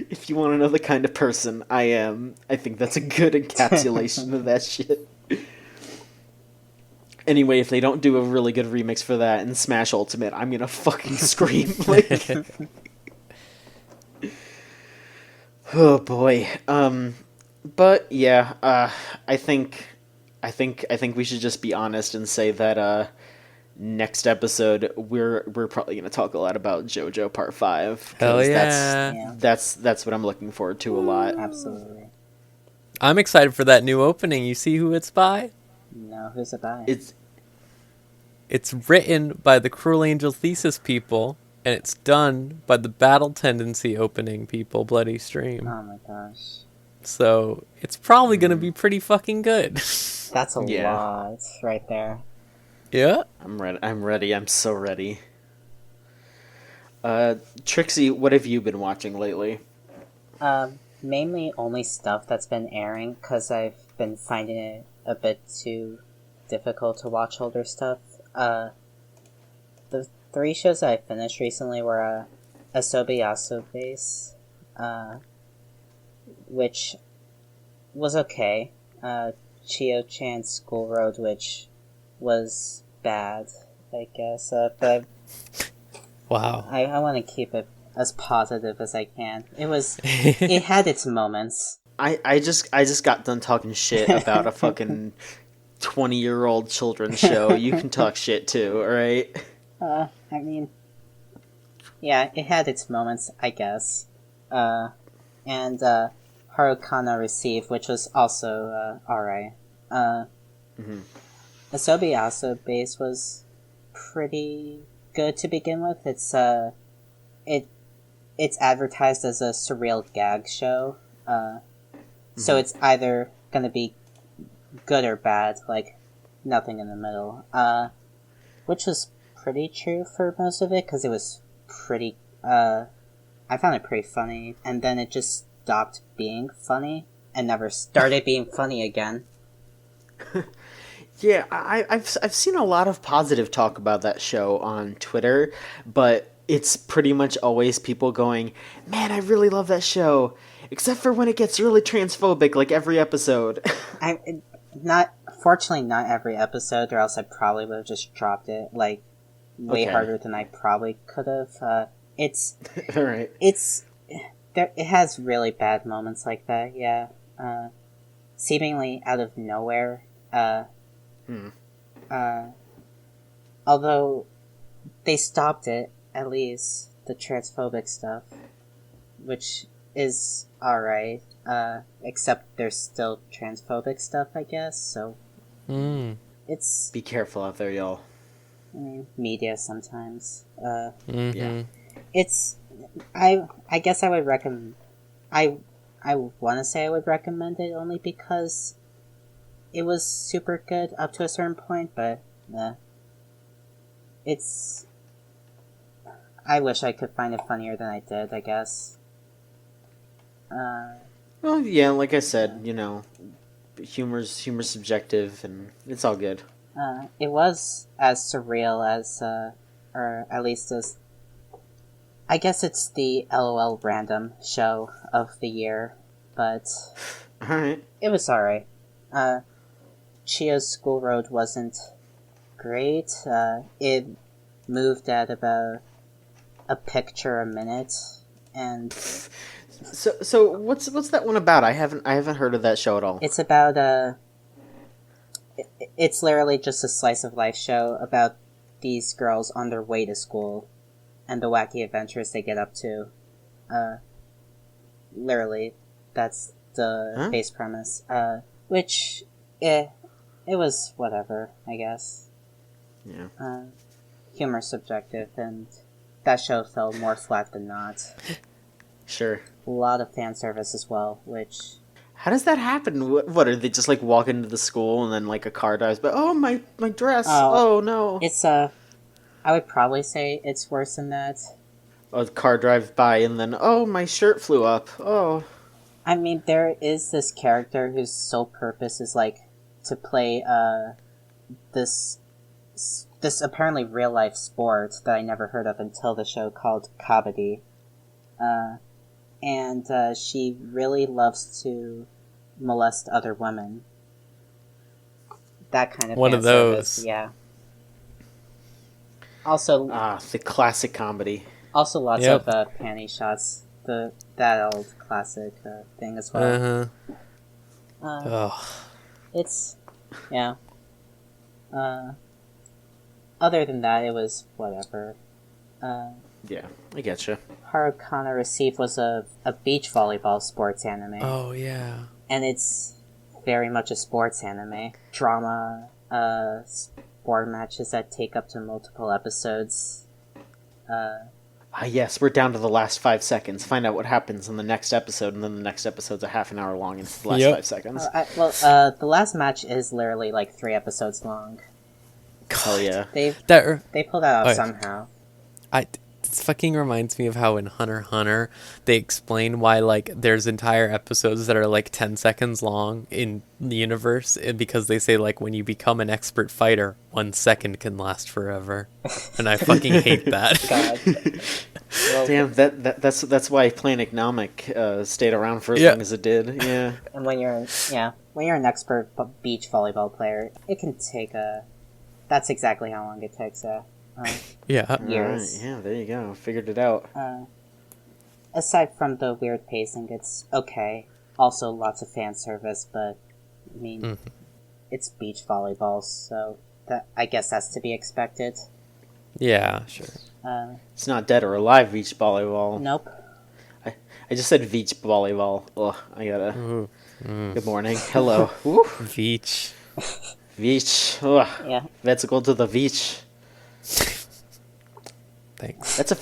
if you want to know the kind of person I am, I think that's a good encapsulation of that shit. Anyway, if they don't do a really good remix for that in Smash Ultimate, I'm gonna fucking scream. Like, oh boy. But yeah, I think we should just be honest and say that next episode we're probably gonna talk a lot about JoJo Part 5. Hell Yeah. yeah. That's what I'm looking forward to a lot. Absolutely. I'm excited for that new opening. You see who it's by? No, who's it by? It's It's written by the Cruel Angel Thesis people, and it's done by the Battle Tendency opening people Bloody Stream. Oh my gosh. So it's probably gonna be pretty fucking good. That's a Yeah. lot right there. Yeah. I'm ready. I'm ready. I'm so ready. Trixie, what have you been watching lately? Mainly only stuff that's been airing, because I've been finding it a bit too difficult to watch older stuff. The 3 shows that I finished recently were Asobi Asobase, which was okay. Chio-chan School Road, which was bad, I guess. But Wow. I want to keep it as positive as I can. It had its moments. I just got done talking shit about a fucking 20-year-old children's show. You can talk shit too, alright? I mean, yeah, it had its moments, I guess. And Harukana Receive, which was also alright. Asobi Aso Base was pretty good to begin with. It's advertised as a surreal gag show. So it's either gonna be good or bad, like nothing in the middle. Which was pretty true for most of it, because it was pretty, I found it pretty funny, and then it just stopped being funny, and never started being funny again. Yeah, I've seen a lot of positive talk about that show on Twitter, but it's pretty much always people going, "Man, I really love that show," except for when it gets really transphobic, like every episode. Fortunately, not every episode, or else I probably would have just dropped it, like, way Okay. harder than I probably could have. It's All right. it has really bad moments like that, yeah. Seemingly out of nowhere. Although they stopped it, at least, the transphobic stuff, which is alright, except there's still transphobic stuff, I guess, so it's, Be careful out there, y'all. I mean, media sometimes. Yeah. It's, I guess I would recommend, I want to say I would recommend it only because it was super good up to a certain point, but it's, I wish I could find it funnier than I did, I guess. Well, yeah, like I said, you know, humor's subjective, and it's all good. It was as surreal as, or at least as, I guess it's the LOL random show of the year, but All right. it was alright. Chio's School Road wasn't great. It moved at about a picture a minute, and So what's that one about? I haven't heard of that show at all. it's about it's literally just a slice of life show about these girls on their way to school and the wacky adventures they get up to. Literally, that's the base premise. Which, it was whatever, I guess. Yeah. Humor subjective, and that show fell more flat than not. Sure. A lot of fan service as well, which... How does that happen? What are they just like walk into the school and then like a car drives? But oh my dress! Oh no! It's I would probably say it's worse than that. A car drives by and then oh my shirt flew up. Oh. I mean, there is this character whose sole purpose is like to play this apparently real life sport that I never heard of until the show called Kabaddi. And she really loves to molest other women. That kind of one fan of service, those. yeah. Also, The classic comedy. also lots Yep. of panty shots. That old classic thing as well. Oh. It's, yeah. Other than that, it was whatever. Yeah, I getcha. Harukana Receive was a beach volleyball sports anime. Oh yeah. And it's very much a sports anime. Drama, sport matches that take up to multiple episodes. Ah, yes, we're down to the last 5 seconds. Find out what happens in the next episode, and then the next episode's a half an hour long, and it's the last Yep. 5 seconds. The last match is literally like 3 episodes long. Hell yeah. They pulled that off Oh, yeah. somehow. This fucking reminds me of how in Hunter x Hunter they explain why like there's entire episodes that are like 10 seconds long in the universe, and because they say like when you become an expert fighter, 1 second can last forever, and I fucking hate that. God. Well, Damn, that's why Planet stayed around for as Yeah. long as it did. Yeah. and when you're an expert beach volleyball player, it can take that's exactly how long it takes. Yeah. Years. Alright, yeah, there you go. Figured it out. Aside from the weird pacing, it's okay. Also, lots of fan service, but I mean, it's beach volleyball, so I guess that's to be expected. Yeah, sure. It's not dead or alive beach volleyball. Nope. I just said beach volleyball. Ugh, I gotta. Ooh. Good morning. Hello. Woo. Beach. Beach. Ugh. Yeah. Let's go to the beach. Thanks. That's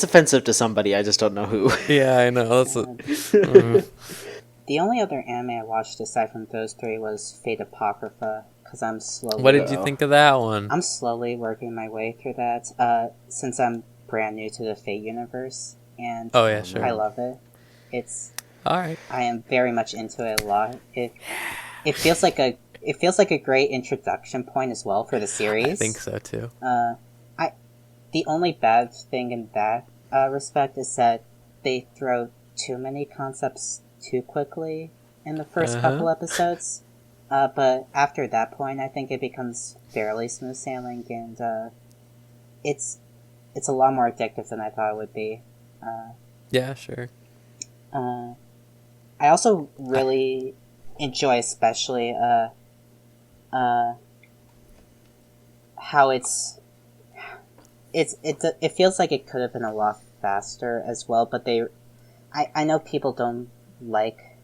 offensive to somebody. I just don't know who. Yeah, I know. That's The only other anime I watched aside from those three was Fate Apocrypha, because I'm slowly. What did you think of that one? I'm slowly working my way through that. Since I'm brand new to the Fate universe, and Oh yeah, sure. I love it. All right. I am very much into it a lot. It feels like a great introduction point as well for the series. I think so too. The only bad thing in that respect is that they throw too many concepts too quickly in the first couple episodes. But after that point, I think it becomes fairly smooth sailing, and it's a lot more addictive than I thought it would be. Yeah, sure. I also really enjoy, especially how it feels like it could have been a lot faster as well, but I know people don't like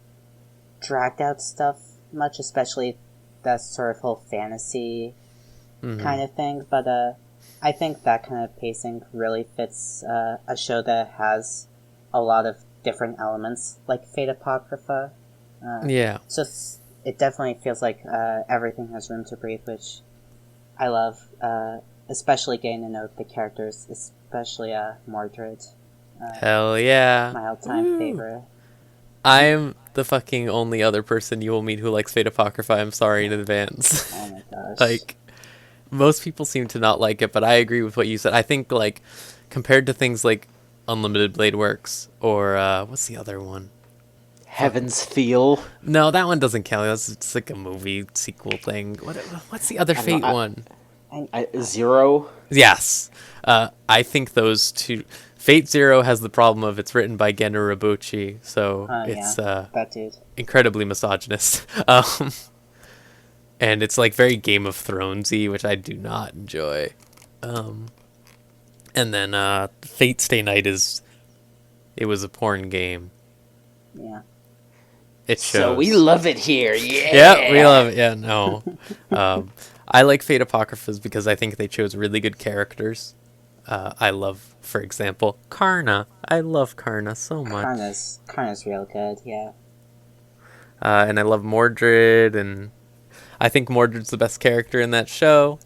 dragged out stuff much, especially that sort of whole fantasy kind of thing, but I think that kind of pacing really fits a show that has a lot of different elements, like Fate Apocrypha. Yeah. So it definitely feels like everything has room to breathe, which I love. Especially getting to know the characters, especially Mordred. Hell yeah. My all-time favorite. I'm the fucking only other person you will meet who likes Fate Apocrypha. I'm sorry in advance. Oh my gosh. Like, most people seem to not like it, but I agree with what you said. I think, like, compared to things like Unlimited Blade Works, or, what's the other one? Heaven's Feel. No, that one doesn't count. That's it's like a movie sequel thing. What's the other Fate one? Zero. Yes. I think those two... Fate Zero has the problem of it's written by Gendo Robuchi, so it's that dude. incredibly misogynist. And it's like very Game of Thronesy, which I do not enjoy. And then Fate Stay Night it was a porn game. Yeah. It shows. So we love it here. Yeah. Yeah, we love it. Yeah, no. I like Fate Apocryphas because I think they chose really good characters. I love, for example, Karna. I love Karna so much. Karna's real good, yeah. And I love Mordred, and I think Mordred's the best character in that show.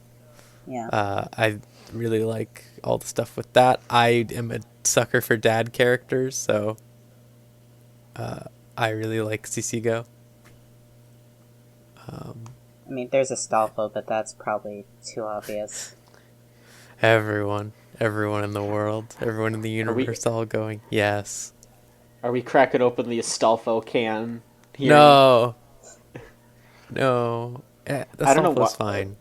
Yeah. I really like all the stuff with that. I am a sucker for dad characters, so I really like Cicigo. I mean, there's Astolfo, but that's probably too obvious. Everyone in the world, everyone in the universe, all going, yes. Are we cracking open the Astolfo can here? No. I don't know was what. fine.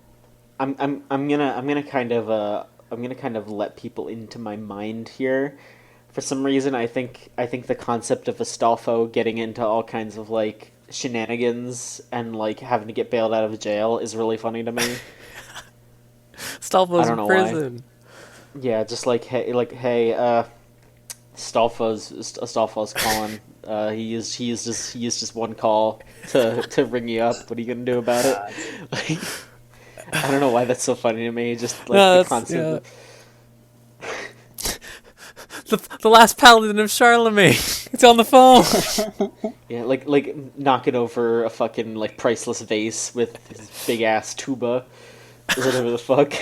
I'm gonna kind of let people into my mind here. For some reason, I think the concept of Astolfo getting into all kinds of like shenanigans and like having to get bailed out of jail is really funny to me. Astolfo's I don't in know prison. Yeah, just like hey, Astolfo's calling. He used just one call to ring you up. What are you gonna do about it? Like, I don't know why that's so funny to me. Just like the concept. the last paladin of Charlemagne. It's on the phone. Yeah, like knocking over a fucking like priceless vase with his big ass tuba, or whatever the fuck.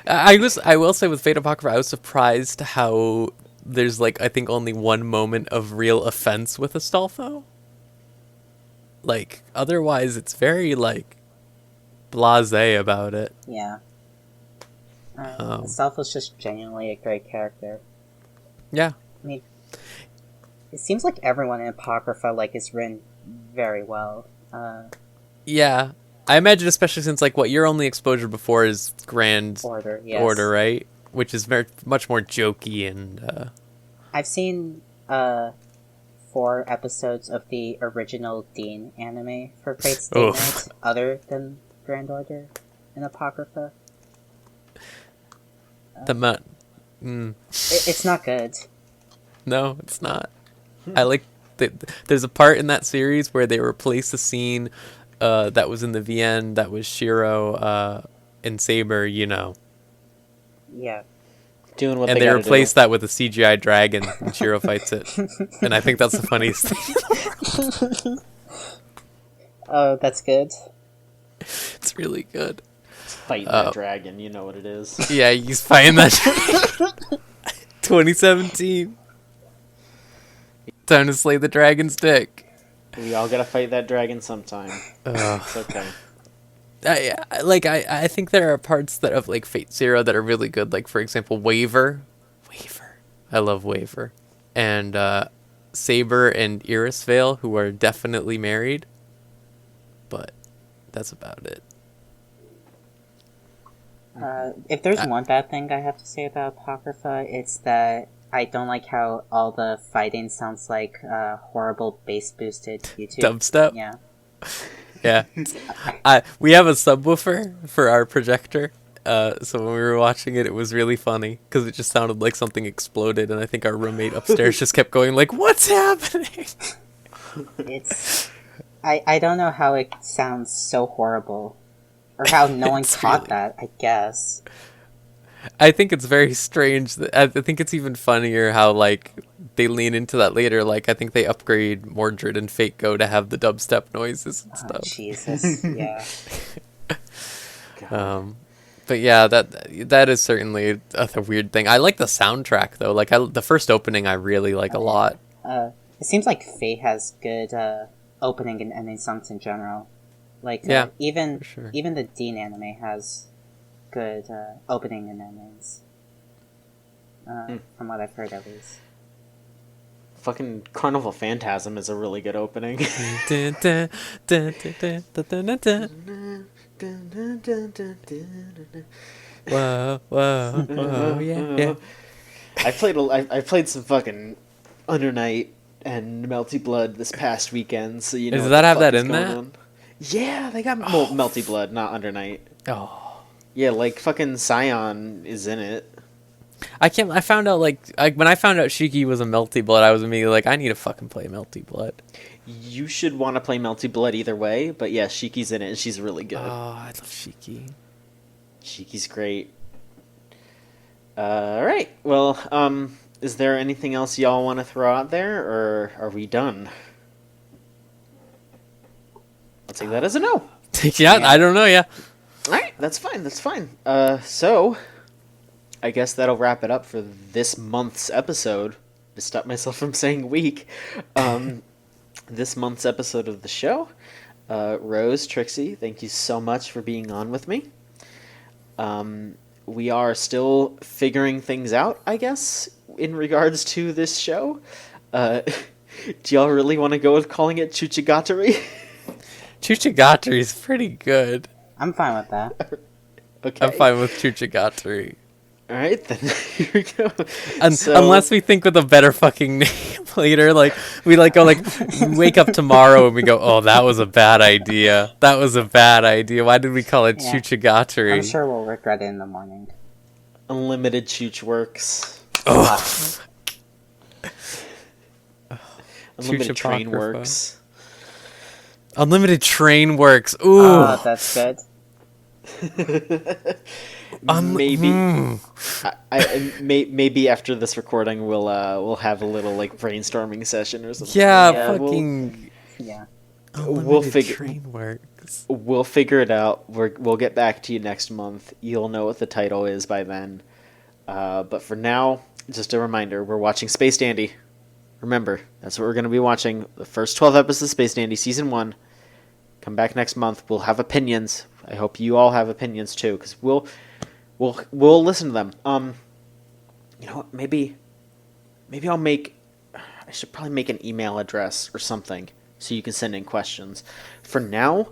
I will say with Fate Apocrypha, I was surprised how there's like I think only one moment of real offense with Astolfo. Like otherwise, it's very like blasé about it. Yeah. Self was just genuinely a great character. Yeah. I mean, it seems like everyone in Apocrypha like is written very well. Yeah. I imagine, especially since like what your only exposure before is Grand Order, yes. Order, right? Which is very much more jokey and. I've seen 4 episodes of the original Dean anime for Fate's Stay Night, other than Grand Order and Apocrypha. It's not good. No, it's not. I like there's a part in that series where they replace a scene that was in the VN that was Shiro and Saber, you know. Yeah. Doing what and they replaced that with a CGI dragon and Shiro fights it. And I think that's the funniest thing. Oh, that's good. It's really good. Fighting that dragon, you know what it is. Yeah, he's fighting that dragon. 2017. Time to slay the dragon's dick. We all gotta fight that dragon sometime. It's okay. I think there are parts that of like Fate Zero that are really good. Like for example, Waver. I love Waver. And Saber and Iris Vale, who are definitely married. But that's about it. If there's one bad thing I have to say about Apocrypha, it's that I don't like how all the fighting sounds like horrible bass-boosted YouTube. Dubstep? Yeah. Yeah. We have a subwoofer for our projector, so when we were watching it, it was really funny, because it just sounded like something exploded, and I think our roommate upstairs just kept going like, what's happening? I don't know how it sounds so horrible. Or how no one caught that, I guess. I think it's very strange. I think it's even funnier how, like, they lean into that later. Like, I think they upgrade Mordred and Fate Go to have the dubstep noises and stuff. Jesus, yeah. But yeah, that is certainly a weird thing. I like the soundtrack, though. Like, the first opening I really like a lot. It seems like Fate has good opening and ending songs in general. Like, even the Dean anime has good opening and endings. From what I've heard, at least. Fucking Carnival Phantasm is a really good opening. Whoa, yeah. I played some fucking Undernight and Melty Blood this past weekend, so you know. Does that have that in there? Yeah, they got Melty Blood, not Undernight. Oh. Yeah, like fucking Scion is in it. I found out when I found out Shiki was a Melty Blood, I was immediately like, I need to fucking play Melty Blood. You should want to play Melty Blood either way, but yeah, Shiki's in it and she's really good. Oh, I love Shiki. Shiki's great. Alright, well, is there anything else y'all want to throw out there, or are we done? I'll take that as a no. Yeah, I don't know, yeah. Alright, that's fine. So, I guess that'll wrap it up for this month's episode. To stop myself from saying week. This month's episode of the show. Rose, Trixie, thank you so much for being on with me. We are still figuring things out, I guess, in regards to this show. Do y'all really want to go with calling it Choochagatari? Choochagatari is pretty good. I'm fine with that. Okay. I'm fine with Choochagatari. Alright, then here we go. Unless we think with a better fucking name later, like we wake up tomorrow and we go, oh, that was a bad idea. Why did we call it Choochagatari? I'm sure we'll regret it in the morning. Unlimited Chooch Works. Oh. Unlimited Train Works. Unlimited Train Works. Ooh. Oh, that's good. maybe maybe after this recording we'll have a little like brainstorming session or something. Yeah, Yeah, fucking Yeah. unlimited train works. We'll figure it out. We'll get back to you next month. You'll know what the title is by then. But for now, just a reminder, we're watching Space Dandy. Remember, that's what we're going to be watching. The first 12 episodes of Space Dandy Season 1. Come back next month. We'll have opinions. I hope you all have opinions too, because we'll listen to them. You know what? Maybe I should probably make an email address or something so you can send in questions. For now,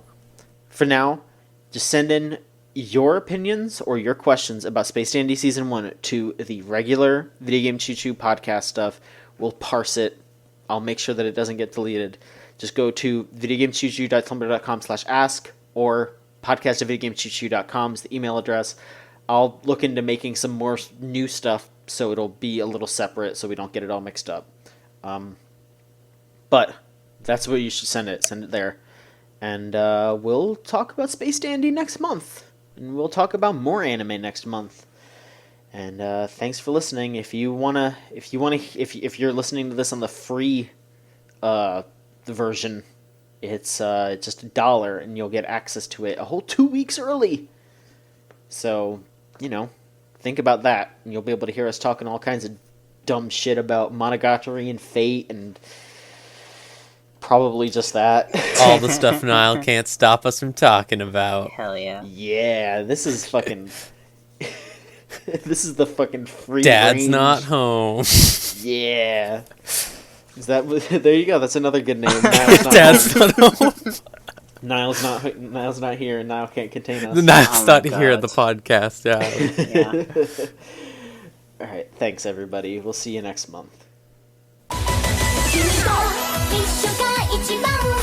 just send in your opinions or your questions about Space Dandy Season 1 to the regular Video Game Choo Choo podcast stuff. We'll parse it. I'll make sure that it doesn't get deleted. Just go to videogamechoochoo.tumblr.com/ask or podcast@videogamechoochoo.com is the email address. I'll look into making some more new stuff so it'll be a little separate so we don't get it all mixed up. But that's where you should send it. Send it there. And we'll talk about Space Dandy next month. And we'll talk about more anime next month. And thanks for listening. If you're listening to this on the free version, it's just $1 and you'll get access to it a whole 2 weeks early. So, think about that. And you'll be able to hear us talking all kinds of dumb shit about Monogatari and Fate and probably just that. All the stuff Niall can't stop us from talking about. Hell yeah. Yeah, this is fucking... this is the fucking free Dad's range. not home. Yeah. Is that... There you go, that's another good name. Niall's not Dad's home. not home. Niall's not here and Niall can't contain us. Niall's Oh my not here at the God. podcast, yeah. Yeah. Alright, thanks everybody. We'll see you next month. 君と一緒が一番